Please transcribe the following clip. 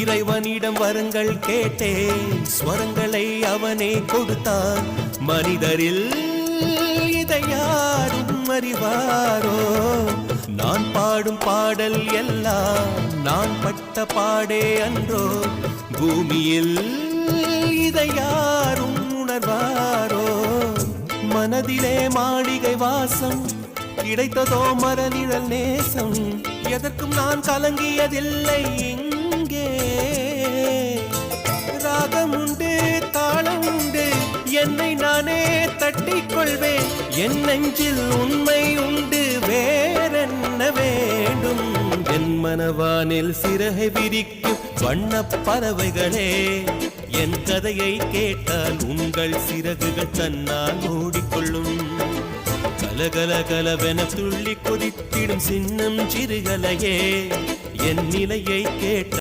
இறைவனிடம் வரங்கள் கேட்டேன், ஸ்வரங்களை அவனே கொடுத்தான். மனிதரில் இதை யாரும் அறிவாரோ? நான் பாடும் பாடல் எல்லாம் நான் பட்ட பாடே அன்றோ? பூமியில் இதை யாரும் உணர்வாரோ? மனதிலே மாளிகை வாசம், கிடைத்ததோ மரநிழல் நேசம். எதற்கும் நான் கலங்கியதில்லை இங்கே. ராகம் உண்டு, தாளம் உண்டு, என்னை நானே தட்டிக் கொள்வேன். என் நெஞ்சில் உண்மை உண்டு, வேறென்ன வேண்டும்? என் மனவானில் சிறகை விரிக்கும் வண்ணப் பறவைகளே, என் கதையை கேட்டால் உங்கள் சிறகுகள் தன்னால் மூடிக்கொள்ளும். கலகல கலவென துள்ளி கொதித்திடும் சின்னம் சிறுகலையே, என் நிலையை கேட்ட